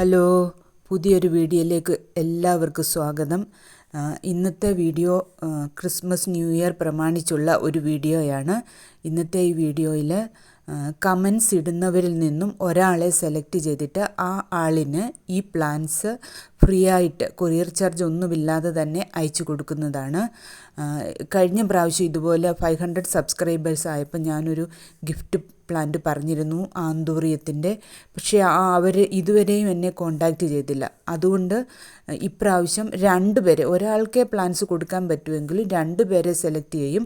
Hello, പുതിയൊരു വീഡിയോയിലേക്ക് എല്ലാവർക്കും സ്വാഗതം. ഇന്നത്തെ വീഡിയോ ക്രിസ്മസ് ന്യൂ ഇയർ പ്രമാണിച്ചുള്ള ഒരു വീഡിയോയാണ്. ഇന്നത്തെ ഈ വീഡിയോയിൽ കമൻസ് ഇടുന്നവരിൽ നിന്നും ഒരാളെ സെലക്ട് ചെയ്തിട്ട് ആ ആളിന് ഈ പ്ലാൻസ് ഫ്രീ ആയിട്ട് കൊറിയർ ചാർജ് ഒന്നുമില്ലാതെ തന്നെ അയച്ചു കൊടുക്കുന്നതാണ്. കഴിഞ്ഞ പ്രാവശ്യം ഇതുപോലെ 500 സബ്സ്ക്രൈബേഴ്സ് ആയപ്പോൾ ഞാനൊരു ഗിഫ്റ്റ് പ്ലാന്റ് പറഞ്ഞിരുന്നു ആന്തൂറിയത്തിൻ്റെ. പക്ഷേ അവർ ഇതുവരെയും എന്നെ കോണ്ടാക്റ്റ് ചെയ്തില്ല. അതുകൊണ്ട് ഇപ്രാവശ്യം 2 പേരെ, ഒരാൾക്കേ പ്ലാൻസ് കൊടുക്കാൻ പറ്റുമെങ്കിലും 2 പേരെ സെലക്ട് ചെയ്യും.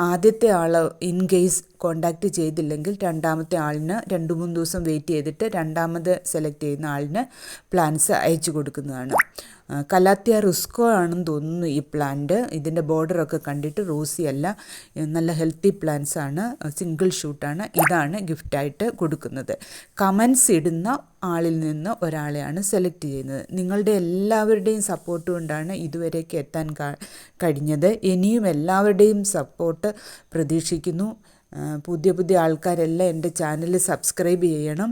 ആദ്യത്തെ ആൾ ഇൻ കേസ് കോണ്ടാക്റ്റ് ചെയ്തില്ലെങ്കിൽ രണ്ടാമത്തെ ആളിന് 2-3 ദിവസം വെയിറ്റ് ചെയ്തിട്ട് രണ്ടാമത് സെലക്ട് ചെയ്യുന്ന ആളിന് പ്ലാൻസ് അയച്ചു കൊടുക്കുന്നതാണ്. കലാത്തിയ റുസ്കോ ആണെന്ന് തോന്നുന്നു ഈ പ്ലാന്റ്. ഇതിൻ്റെ ബോർഡറൊക്കെ കണ്ടിട്ട് റോസി അല്ല, നല്ല ഹെൽത്തി പ്ലാന്റ്സ് ആണ്, സിംഗിൾ ഷൂട്ടാണ്. ഇതാണ് ഗിഫ്റ്റായിട്ട് കൊടുക്കുന്നത്. കമൻസ് ഇടുന്ന ആളിൽ നിന്ന് ഒരാളെയാണ് സെലക്ട് ചെയ്യുന്നത്. നിങ്ങളുടെ എല്ലാവരുടെയും സപ്പോർട്ട് കൊണ്ടാണ് ഇതുവരേക്ക് എത്താൻ കഴിഞ്ഞത്. ഇനിയും എല്ലാവരുടെയും സപ്പോർട്ട് പ്രതീക്ഷിക്കുന്നു. പുതിയ ആൾക്കാരെല്ലാം എൻ്റെ ചാനൽ സബ്സ്ക്രൈബ് ചെയ്യണം.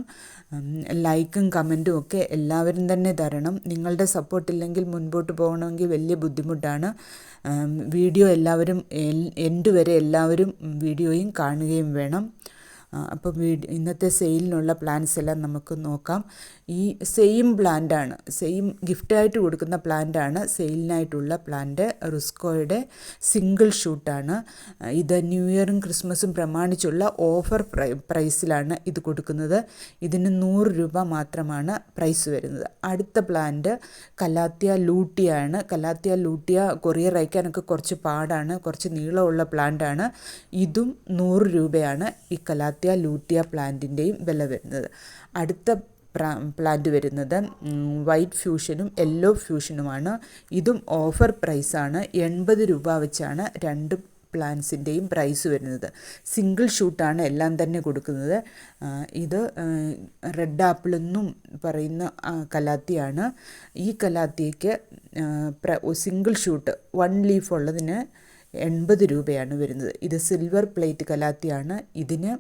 ലൈക്കും കമൻറ്റും ഒക്കെ എല്ലാവരും തന്നെ തരണം. നിങ്ങളുടെ സപ്പോർട്ടില്ലെങ്കിൽ മുൻപോട്ട് പോകണമെങ്കിൽ വലിയ ബുദ്ധിമുട്ടാണ്. വീഡിയോ എല്ലാവരും എൻഡ് വരെ എല്ലാവരും വീഡിയോയും കാണുകയും വേണം. അപ്പോൾ ഇന്നത്തെ സെയിലിനുള്ള പ്ലാൻസ് എല്ലാം നമുക്ക് നോക്കാം. ഈ സെയിം പ്ലാന്റാണ്, സെയിം ഗിഫ്റ്റായിട്ട് കൊടുക്കുന്ന പ്ലാന്റാണ് സെയിലിനായിട്ടുള്ള പ്ലാന്റ്. റുസ്കോയുടെ സിംഗിൾ ഷൂട്ടാണ്. ഇത് ന്യൂ ഇയറും ക്രിസ്മസും പ്രമാണിച്ചുള്ള ഓഫർ പ്രൈസിലാണ് ഇത് കൊടുക്കുന്നത്. ഇതിന് 100 രൂപ മാത്രമാണ് പ്രൈസ് വരുന്നത്. അടുത്ത പ്ലാന്റ് കലാത്തിയ ലൂട്ടിയാണ്. കലാത്തിയ ലൂട്ടിയ കൊറിയർ അയക്കാനൊക്കെ കുറച്ച് പാടാണ്, കുറച്ച് നീളമുള്ള പ്ലാന്റാണ്. ഇതും 100 രൂപയാണ് ഈ കലാത്തിയ ലൂട്ടിയ പ്ലാന്റിൻ്റെയും വില വരുന്നത്. അടുത്ത പ്ലാന്റ് വരുന്നത് വൈറ്റ് ഫ്യൂഷനും യെല്ലോ ഫ്യൂഷനുമാണ്. ഇതും ഓഫർ പ്രൈസാണ്. 80 രൂപ വെച്ചാണ് 2 പ്ലാന്റ്സിൻ്റെയും പ്രൈസ് വരുന്നത്. സിംഗിൾ ഷൂട്ടാണ് എല്ലാം തന്നെ കൊടുക്കുന്നത്. ഇത് റെഡ് ആപ്പിൾ എന്നും പറയുന്ന കലാത്തിയാണ്. ഈ കലാത്തിയയ്ക്ക് സിംഗിൾ ഷൂട്ട് 1 ലീഫ് ഉള്ളതിന് 80 രൂപയാണ് വരുന്നത്. ഇത് സിൽവർ പ്ലേറ്റ് കലാത്തിയാണ്. ഇതിന്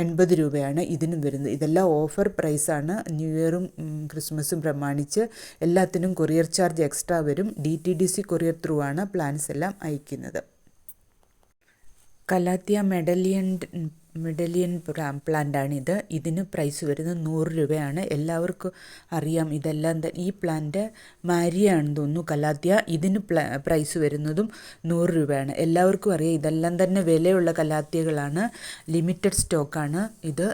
80 രൂപയാണ് ഇതിനും വരുന്നത്. ഇതെല്ലാം ഓഫർ പ്രൈസാണ്. ന്യൂ ഇയറും ക്രിസ്മസും പ്രമാണിച്ച് എല്ലാത്തിനും കൊറിയർ ചാർജ് എക്സ്ട്രാ വരും. DTDC കൊറിയർ ത്രൂ ആണ് പ്ലാൻസ് എല്ലാം അയക്കുന്നത്. Calathea medallion പ്ലാന്റാണിത്. ഇതിന് പ്രൈസ് വരുന്നത് 100 രൂപയാണ്. എല്ലാവർക്കും അറിയാം ഇതെല്ലാം. ഈ പ്ലാന്റ് മാരിയാണെന്ന് തോന്നുന്നു കലാത്തിയ. ഇതിന് പ്രൈസ് വരുന്നതും 100 രൂപയാണ്. എല്ലാവർക്കും അറിയാം ഇതെല്ലാം തന്നെ വിലയുള്ള കലാത്തിയകളാണ്, ലിമിറ്റഡ് സ്റ്റോക്കാണ്. ഇത്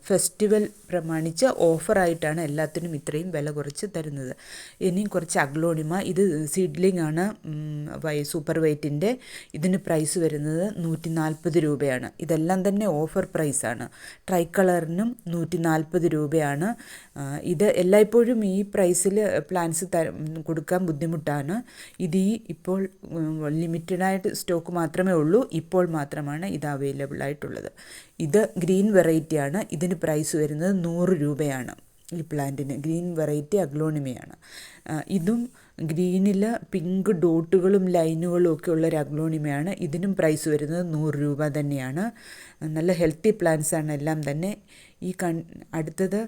ഫെസ്റ്റിവൽ പ്രമാണിച്ച് ഓഫറായിട്ടാണ് എല്ലാത്തിനും ഇത്രയും വില കുറച്ച് തരുന്നത്. ഇനിയും കുറച്ച് അഗ്ലോണിമ. ഇത് സീഡ്ലിംഗ് ആണ്, സൂപ്പർ വൈറ്റിൻ്റെ. ഇതിന് പ്രൈസ് വരുന്നത് 140 രൂപയാണ്. ഇതെല്ലാം തന്നെ ഓഫർ പ്രൈസാണ്. ട്രൈ കളറിനും 140 രൂപയാണ്. ഇത് എല്ലായ്പ്പോഴും ഈ പ്രൈസിൽ പ്ലാൻസ് കൊടുക്കാൻ ബുദ്ധിമുട്ടാണ്. ഇത് ഇപ്പോൾ ലിമിറ്റഡായിട്ട് സ്റ്റോക്ക് മാത്രമേ ഉള്ളൂ. ഇപ്പോൾ മാത്രമാണ് ഇത് അവൈലബിൾ ആയിട്ടുള്ളത്. ഇത് ഗ്രീൻ വെറൈറ്റിയാണ്. ഇതിന് പ്രൈസ് വരുന്നത് 100 രൂപയാണ്. ഈ പ്ലാന്റിന് ഗ്രീൻ വെറൈറ്റി അഗ്ലോണിമയാണ്. ഇതും ഗ്രീനിൽ പിങ്ക് ഡോട്ടുകളും ലൈനുകളും ഒക്കെ ഉള്ളൊരു അഗ്ലോണിമയാണ്. ഇതിനും പ്രൈസ് വരുന്നത് 100 രൂപ തന്നെയാണ്. നല്ല ഹെൽത്തി പ്ലാന്റ്സാണ് എല്ലാം തന്നെ. അടുത്തത്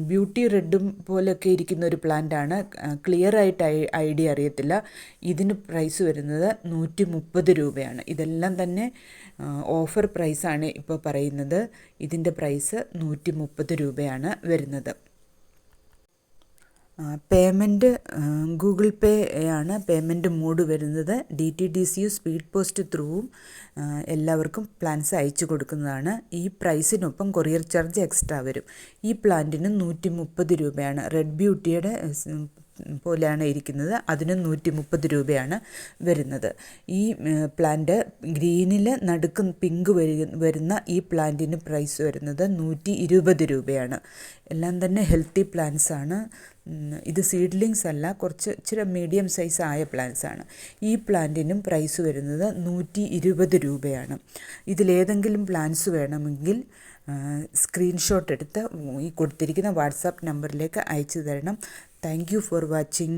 ബ്യൂട്ടി റെഡും പോലെയൊക്കെ ഇരിക്കുന്ന ഒരു പ്ലാന്റാണ്. ക്ലിയർ ആയിട്ട് ഐഡിയ അറിയത്തില്ല. ഇതിന് പ്രൈസ് വരുന്നത് 130 രൂപയാണ്. ഇതെല്ലാം തന്നെ ഓഫർ പ്രൈസാണ് ഇപ്പോൾ പറയുന്നത്. ഇതിൻ്റെ പ്രൈസ് 130 രൂപയാണ് വരുന്നത്. പേയ്മെൻറ്റ് ഗൂഗിൾ പേ ആണ് പേയ്മെൻറ്റ് മോഡ് വരുന്നത്. DTDC സ്പീഡ് പോസ്റ്റ് ത്രൂവും എല്ലാവർക്കും പ്ലാൻസ് അയച്ചു കൊടുക്കുന്നതാണ്. ഈ പ്രൈസിനൊപ്പം കൊറിയർ ചാർജ് എക്സ്ട്രാ വരും. ഈ പ്ലാന്റിന് 130 രൂപയാണ്. റെഡ് ബ്യൂട്ടിയുടെ പോലെയാണ് ഇരിക്കുന്നത്. അതിന് 130 രൂപയാണ് വരുന്നത്. ഈ പ്ലാന്റ് ഗ്രീനിൽ നടുക്ക് പിങ്ക് വരുന്ന ഈ പ്ലാന്റിന് പ്രൈസ് വരുന്നത് 120 രൂപയാണ്. എല്ലാം തന്നെ ഹെൽത്തി പ്ലാന്റ്സ് ആണ്. ഇത് സീഡ്ലിങ്സ് അല്ല, കുറച്ച് ഇച്ചിരി മീഡിയം സൈസ് ആയ പ്ലാന്റ്സ് ആണ്. ഈ പ്ലാന്റിനും പ്രൈസ് വരുന്നത് 120 രൂപയാണ്. ഇതിലേതെങ്കിലും പ്ലാന്റ്സ് വേണമെങ്കിൽ സ്ക്രീൻഷോട്ട് എടുത്ത് ഈ കൊടുത്തിരിക്കുന്ന വാട്സാപ്പ് നമ്പറിലേക്ക് അയച്ചു തരണം. Thank you for watching.